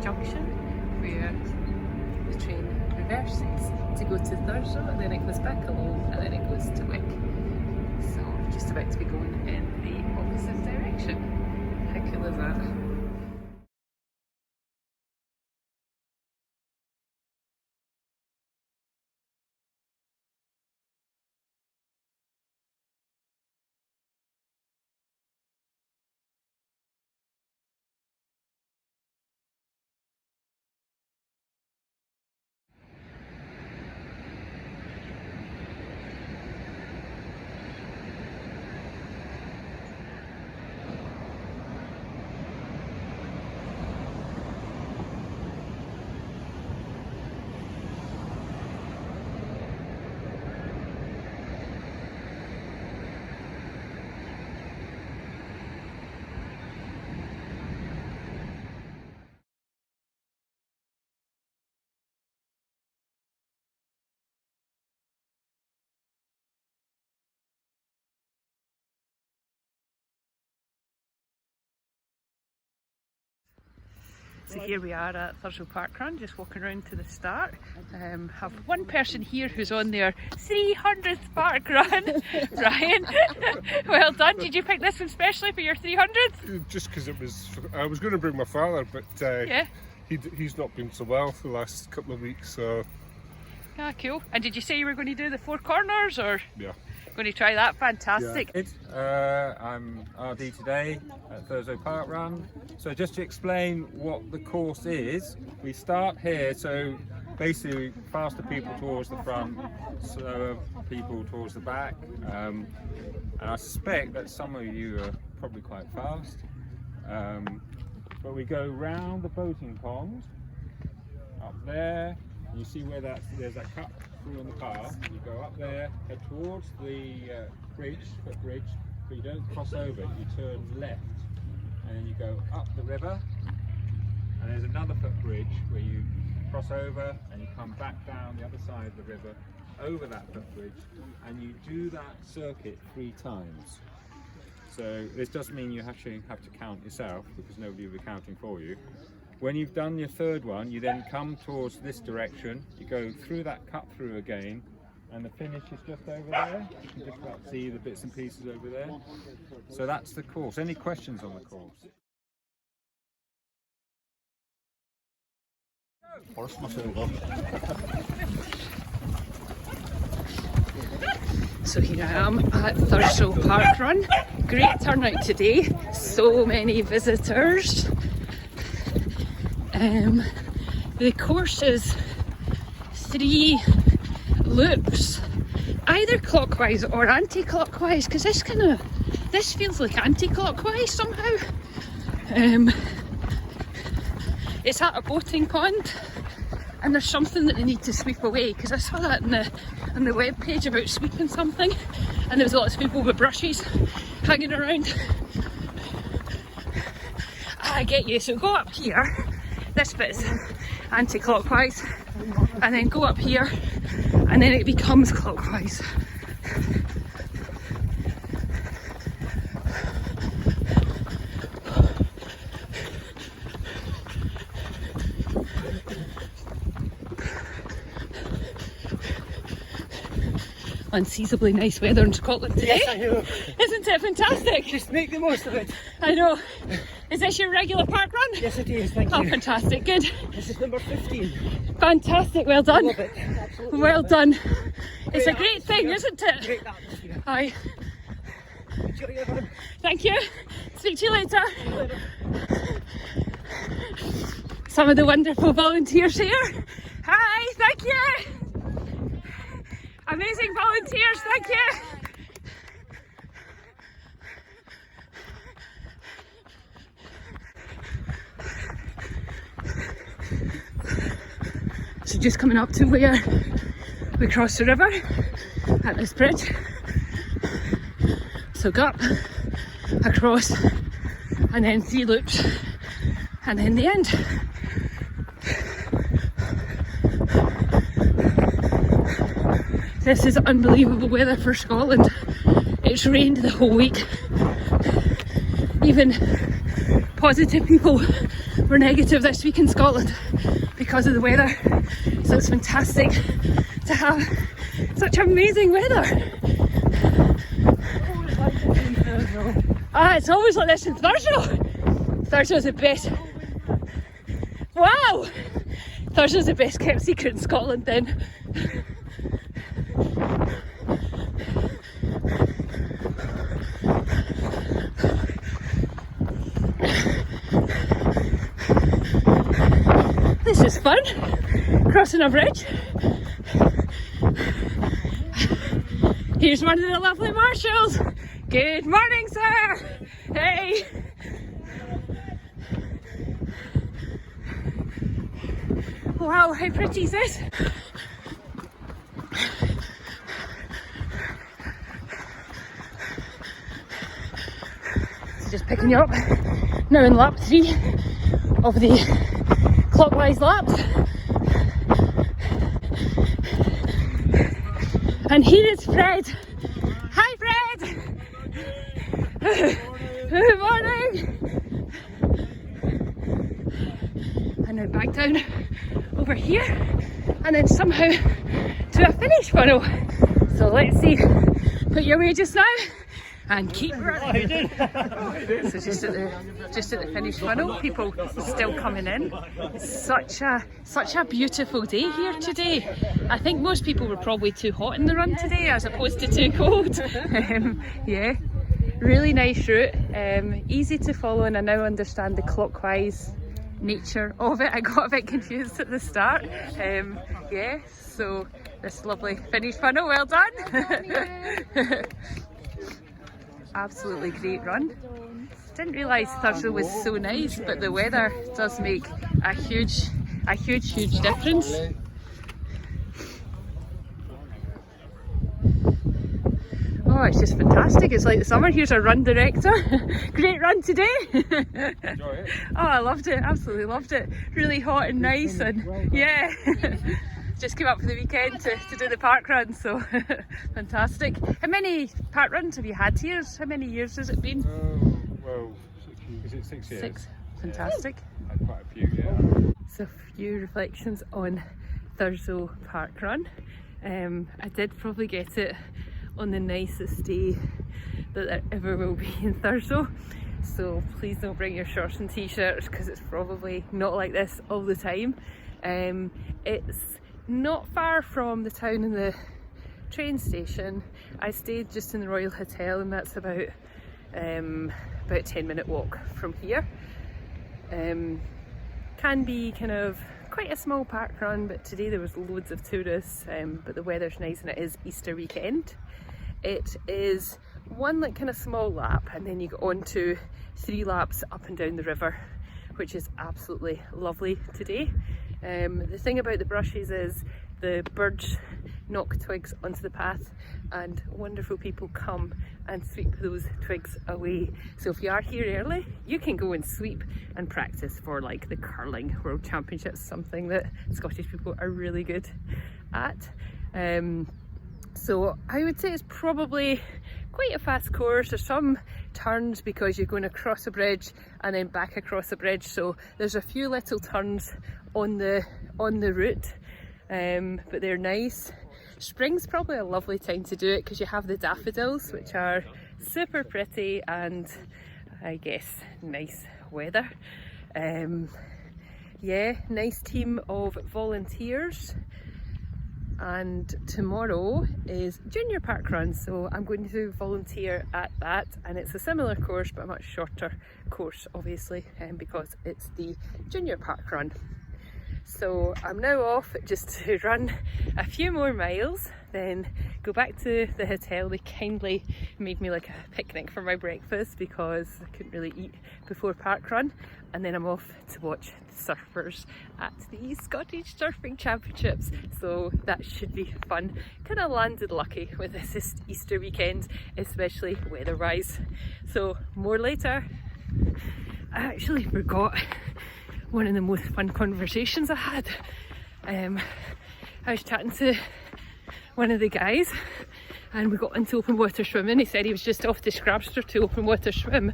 Junction where the train reverses to go to Thurso, and then it goes back along, and then it goes to Wick. So just about to be going in the opposite direction. How cool is that? So here we are at Thurso parkrun, just walking around to the start. Have one person here who's on their 300th parkrun. Ryan, well done. Did you pick this one specially for your 300th? Just because I was going to bring my father, but yeah, he's not been so well for the last couple of weeks, so. Ah, cool. And did you say you were going to do the 4 corners, or? Yeah. Going to try that? Fantastic. Yeah. I'm RD today at Thurso Parkrun. So just to explain what the course is, we start here, so basically faster people towards the front, slower people towards the back. And I suspect that some of you are probably quite fast. But we go round the boating pond, up there. You see where there's that cut through on the path. You go up there, head towards the footbridge, but you don't cross over, you turn left. And then you go up the river, and there's another footbridge where you cross over and you come back down the other side of the river, over that footbridge, and you do that circuit 3 times. So this does mean you actually have to count yourself, because nobody will be counting for you. When you've done your 3rd one, you then come towards this direction, you go through that cut through again, and the finish is just over there. You can just about see the bits and pieces over there. So that's the course. Any questions on the course? So here I am at Thurso parkrun. Great turnout today. So many visitors. The course is 3 loops, either clockwise or anti-clockwise, because this feels like anti-clockwise somehow. It's at a boating pond, and there's something that they need to sweep away, because I saw that on the web page about sweeping something, and there was lots of people with brushes hanging around. I get you. So go up here. This bit's anti-clockwise, and then go up here, and then it becomes clockwise. Unseasonably nice weather in Scotland today. Yes, I know. Isn't it fantastic? Just make the most of it. I know. Is this your regular park run? Yes, it is, thank you. Oh, fantastic, good. This is number 15. Fantastic, well done. Love it. Absolutely Well love it. done. It's Great a great thing, isn't it? Great atmosphere. Aye. Enjoy everyone. Thank you. Speak to you later. Some of the wonderful volunteers here. Hi, thank you. Amazing volunteers, thank you. So just coming up to where we cross the river at this bridge. So go up, across, and then 3 loops, and then the end. This is unbelievable weather for Scotland. It's rained the whole week. Even positive people were negative this week in Scotland because of the weather. So it's fantastic to have such amazing weather. Ah, it's always like this in Thurso. Thurso's the best. Wow! Thurso's the best kept secret in Scotland then. This is fun, crossing a bridge. Here's one of the lovely marshals. Good morning, sir. Hey. Wow, how pretty is this? So just picking you up now in lap 3 of the clockwise laps. And here is Fred. Hi, Fred. Good morning. And now back down over here, and then somehow to a finish funnel. So let's see. Put your way just now and keep running. So just at the finish funnel, people still coming in. Such a beautiful day here today. I think most people were probably too hot in the run today as opposed to too cold. Yeah, really nice route, easy to follow, and I now understand the clockwise nature of it. I got a bit confused at the start. Yeah, so this lovely finish funnel, well done. Absolutely great run. Didn't realise Thurso was so nice, but the weather does make a huge difference. Oh, it's just fantastic. It's like the summer. Here's our run director. Great run today. Enjoy it. Oh, I loved it. Absolutely loved it. Really hot and nice, and yeah. Just came up for the weekend to do the park run, so fantastic. How many park runs have you had here? How many years has it been? Well, is it 6 years? 6. Fantastic. Yeah, had quite a few, yeah. So a few reflections on Thurso park run. I did probably get it on the nicest day that there ever will be in Thurso. So please don't bring your shorts and t-shirts because it's probably not like this all the time. It's not far from the town and the train station. I stayed just in the Royal Hotel, and that's about a 10-minute walk from here. Can be kind of quite a small park run, but today there was loads of tourists, but the weather's nice and it is Easter weekend. It is one like kind of small lap, and then you go on to 3 laps up and down the river, which is absolutely lovely today. The thing about the brushes is the birds knock twigs onto the path, and wonderful people come and sweep those twigs away. So if you are here early, you can go and sweep and practice for like the curling world championships, something that Scottish people are really good at. So I would say it's probably quite a fast course. There's some turns because you're going across a bridge and then back across a bridge, so there's a few little turns on the route, but they're nice. Spring's probably a lovely time to do it because you have the daffodils, which are super pretty and I guess nice weather. Yeah, nice team of volunteers. And tomorrow is junior park run, so I'm going to volunteer at that, and it's a similar course but a much shorter course obviously, because it's the junior park run. So I'm now off just to run a few more miles, then go back to the hotel. They kindly made me like a picnic for my breakfast because I couldn't really eat before parkrun, and then I'm off to watch the surfers at the Scottish Surfing Championships, so that should be fun. Kind of landed lucky with this Easter weekend, especially weather-wise. So more later. I actually forgot one of the most fun conversations I had. I was chatting to one of the guys and we got into open water swimming. He said he was just off to Scrabster to open water swim,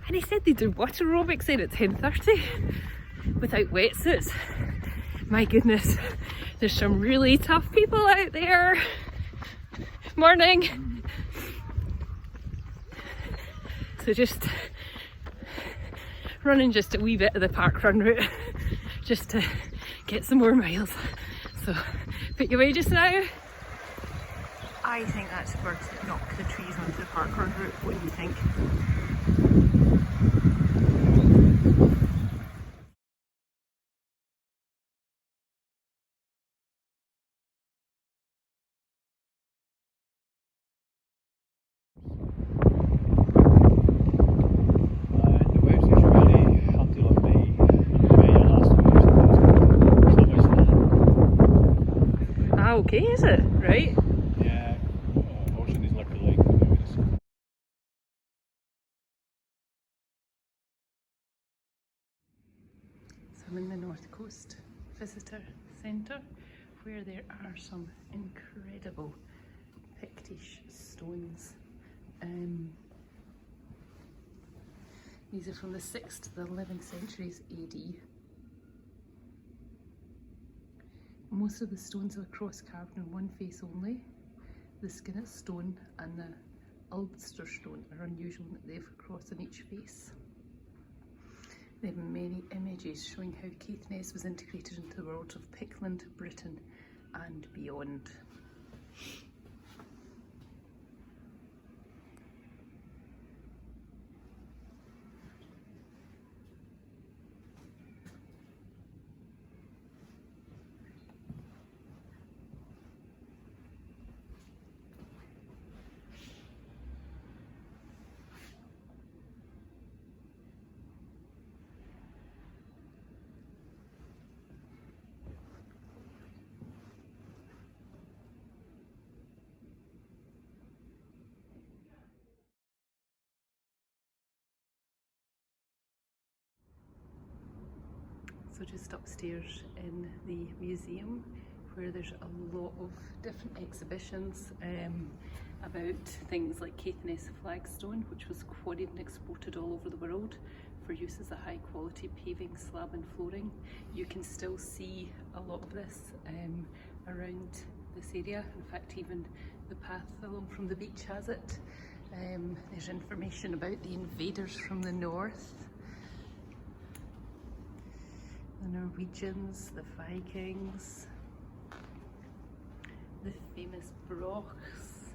and he said they do water aerobics there at 10:30 without wetsuits. My goodness, there's some really tough people out there. Morning. So just running just a wee bit of the parkrun route just to get some more miles. So pick your way just now. I think that's birds that knock the trees onto the parkrun route. What do you think? Okay, is it? Right? Yeah, ocean is like a lake. So I'm in the North Coast Visitor Centre, where there are some incredible Pictish stones. These are from the 6th to the 11th centuries AD. Most of the stones are cross carved in one face only. The Skinnet stone and the Ulster stone are unusual in that they have a cross on each face. They have many images showing how Caithness was integrated into the world of Pictland, Britain and beyond. So just upstairs in the museum, where there's a lot of different exhibitions about things like Caithness flagstone, which was quarried and exported all over the world for use as a high quality paving, slab and flooring. You can still see a lot of this around this area. In fact, even the path along from the beach has it. There's information about the invaders from the north, the Norwegians, the Vikings, the famous Brochs,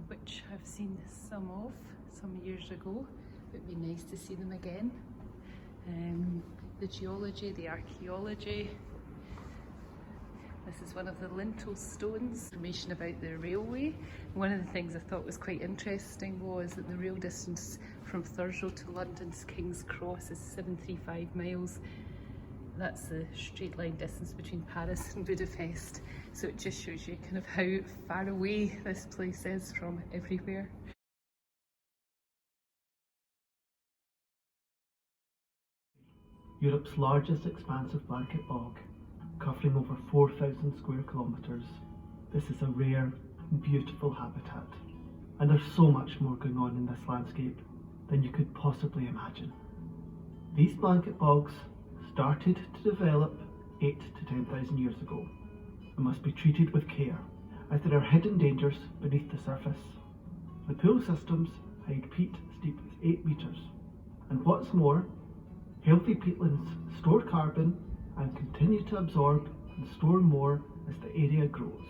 which I've seen some of some years ago. It'd be nice to see them again. The geology, the archaeology. This is one of the lintel stones. Information about the railway. One of the things I thought was quite interesting was that the rail distance from Thurso to London's King's Cross is 735 miles. That's the straight line distance between Paris and Budapest. So it just shows you kind of how far away this place is from everywhere. Europe's largest expansive blanket bog, covering over 4,000 square kilometres. This is a rare and beautiful habitat, and there's so much more going on in this landscape than you could possibly imagine. These blanket bogs started to develop 8 to 10,000 years ago and must be treated with care, as there are hidden dangers beneath the surface. The pool systems hide peat as deep as 8 metres, And what's more, healthy peatlands store carbon and continue to absorb and store more as the area grows.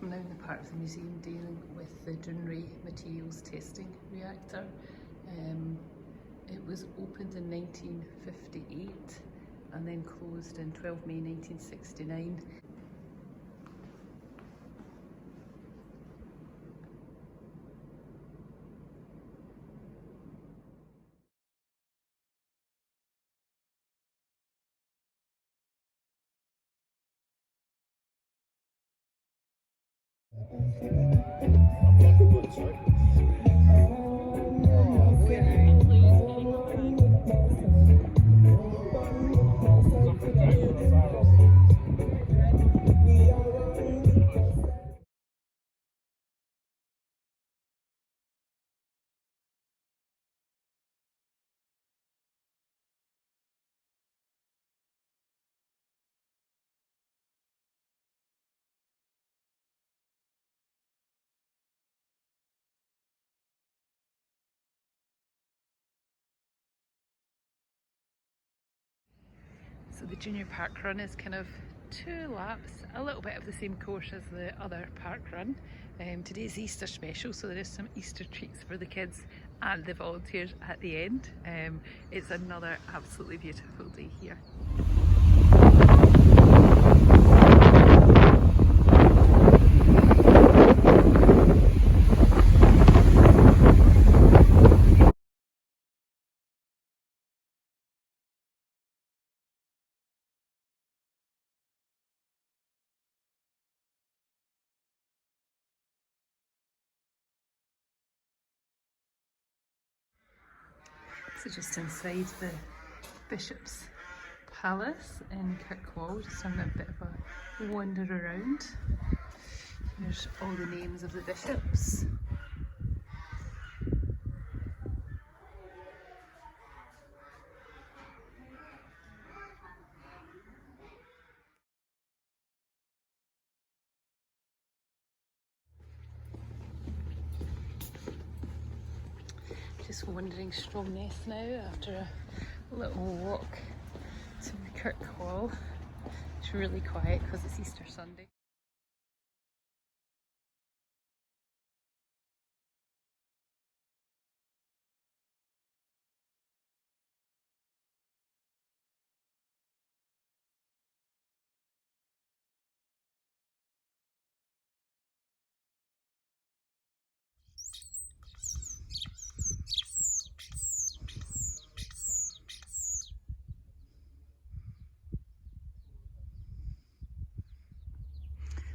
I'm now in the part of the museum dealing with the Dunray materials testing reactor. It was opened in 1958 and then closed in 12 May 1969. So the junior park run is kind of 2 laps, a little bit of the same course as the other park run. Today's Easter special, so there is some Easter treats for the kids and the volunteers at the end. It's another absolutely beautiful day here. So just inside the Bishop's Palace in Kirkwall, just having a bit of a wander around. There's all the names of the bishops. Just wandering Stromness now after a little walk to Kirkwall. It's really quiet because it's Easter Sunday.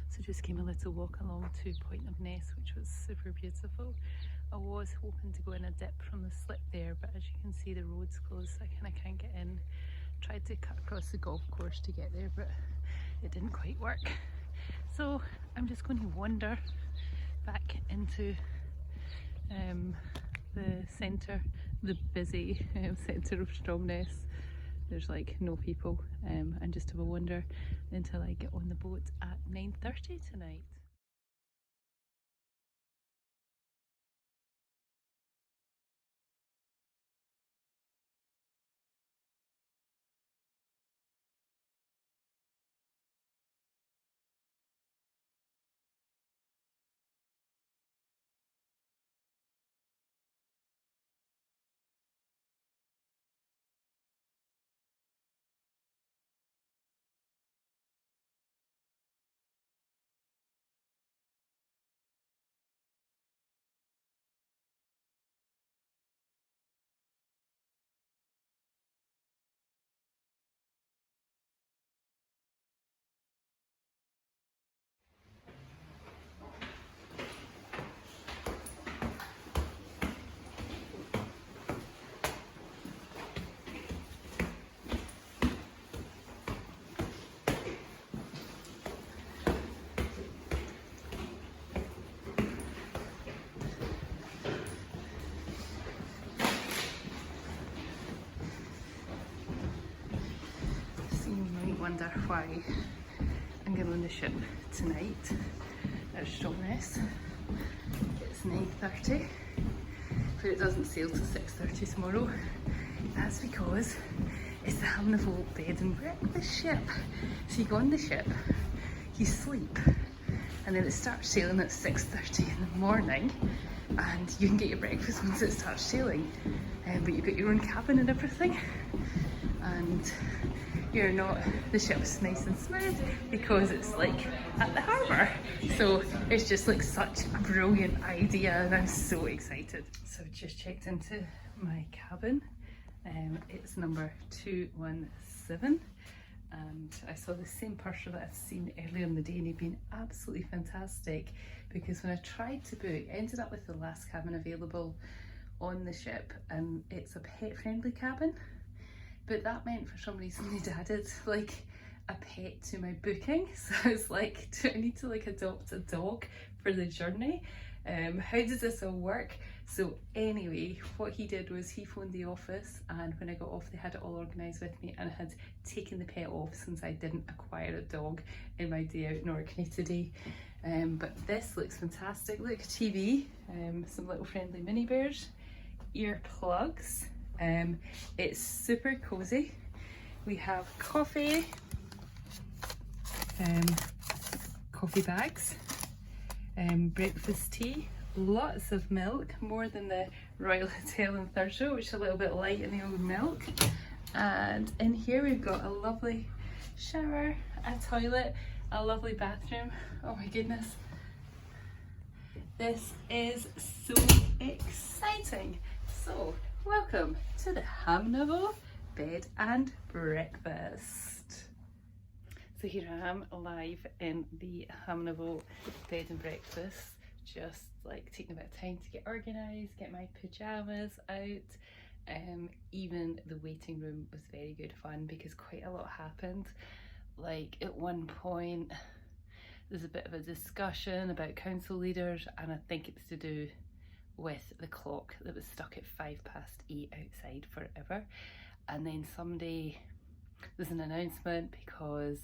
So just came a little walk along to Point of Ness, which was super beautiful. I was hoping to go in a dip from the slip there, but as you can see the road's closed, so I kind of can't get in. Tried to cut across the golf course to get there, but it didn't quite work. So I'm just going to wander back into the centre, the busy centre of Stromness. There's like no people, and just have a wander until I get on the boat at 9:30 tonight. Wonder why I'm going on the ship tonight at Stromness. It's 9:30. but it doesn't sail till 6:30 tomorrow. That's because it's the Hamnavolt bed and breakfast ship. So you go on the ship, you sleep, and then it starts sailing at 6:30 in the morning, and you can get your breakfast once it starts sailing. But you've got your own cabin and everything, and you're not, the ship's nice and smooth because it's like at the harbour. So it's just like such a brilliant idea, and I'm so excited. So just checked into my cabin. It's number 217, and I saw the same purser that I'd seen earlier in the day, and he'd been absolutely fantastic, because when I tried to book, I ended up with the last cabin available on the ship, and it's a pet friendly cabin. But that meant for some reason they'd added like a pet to my booking. So I was like, do I need to like adopt a dog for the journey? How does this all work? So anyway, what he did was he phoned the office, and when I got off they had it all organised with me, and had taken the pet off since I didn't acquire a dog in my day out in Orkney today. But this looks fantastic. Look, TV, some little friendly mini bears, earplugs. It's super cozy. We have coffee, coffee bags, breakfast tea, lots of milk, more than the Royal Hotel in Thurso, which is a little bit light in the old milk. And in here we've got a lovely shower, a toilet, a lovely bathroom. Oh my goodness, this is so exciting. So welcome to the Hamnavolt bed and breakfast. So here I am live in the Hamnavolt bed and breakfast, just like taking a bit of time to get organised, get my pyjamas out. Even the waiting room was very good fun because quite a lot happened. Like at one point there's a bit of a discussion about council leaders, and I think it's to do with the clock that was stuck at 8:05 outside forever. And then there's an announcement because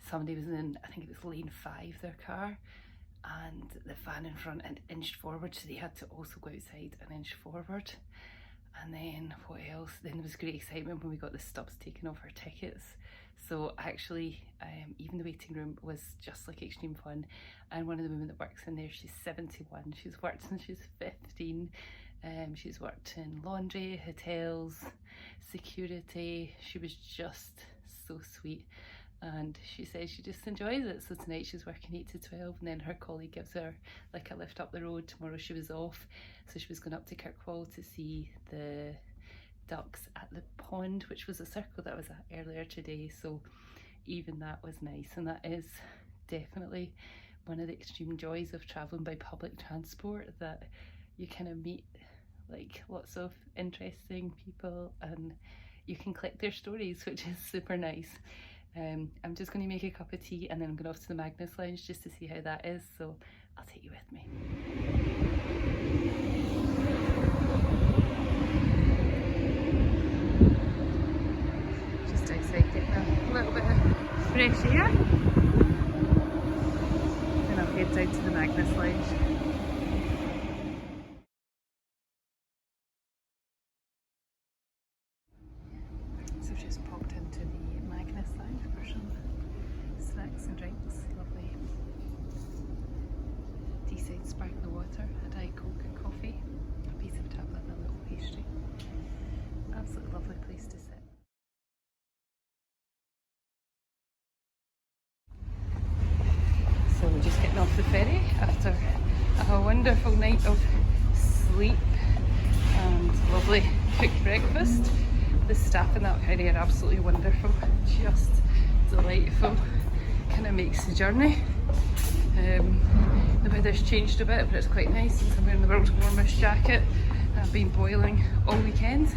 somebody was in, I think it was lane 5, their car, and the van in front had inched forward, so they had to also go outside and inch forward. And then what else? Then there was great excitement when we got the stubs taken off our tickets. So actually, even the waiting room was just like extreme fun. And one of the women that works in there, she's 71. She's worked since she's 15. She's worked in laundry, hotels, security. She was just so sweet. And she says she just enjoys it. So tonight she's working 8 to 12, and then her colleague gives her like a lift up the road. Tomorrow she was off, so she was going up to Kirkwall to see the ducks at the pond, which was a circle that I was at earlier today. So even that was nice, and that is definitely one of the extreme joys of traveling by public transport, that you kind of meet like lots of interesting people and you can collect their stories, which is super nice. I'm just going to make a cup of tea, and then I'm going off to the Magnus Lounge just to see how that is, so I'll take you with me. Just outside getting a little bit of fresh air, then I'll head down to the Magnus Lounge. So just popped into the Magnus Lounge for some snacks and drinks. Lovely Deeside sparkling water, a Diet Coke and coffee, a piece of tablet and a little pastry. Absolutely lovely place to sit. So we're just getting off the ferry after a wonderful night of sleep and lovely cooked breakfast. The staff in that ferry are absolutely wonderful, just delightful, kind of makes the journey. The weather's changed a bit, but it's quite nice since I'm wearing the world's warmest jacket. I've been boiling all weekend,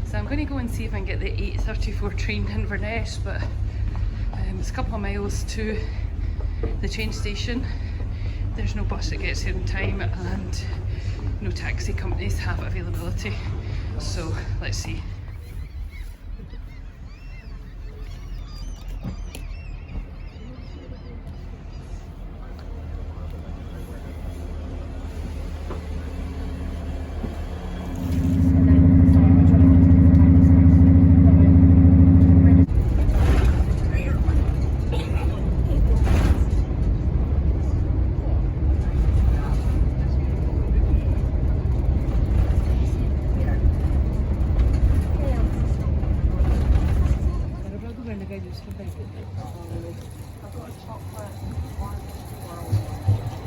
so I'm going to go and see if I can get the 8:34 train to Inverness, but it's a couple of miles to the train station. There's no bus that gets here in time, and no taxi companies have availability, so let's see. think I just have big. I've got a chocolate, orange, swirl.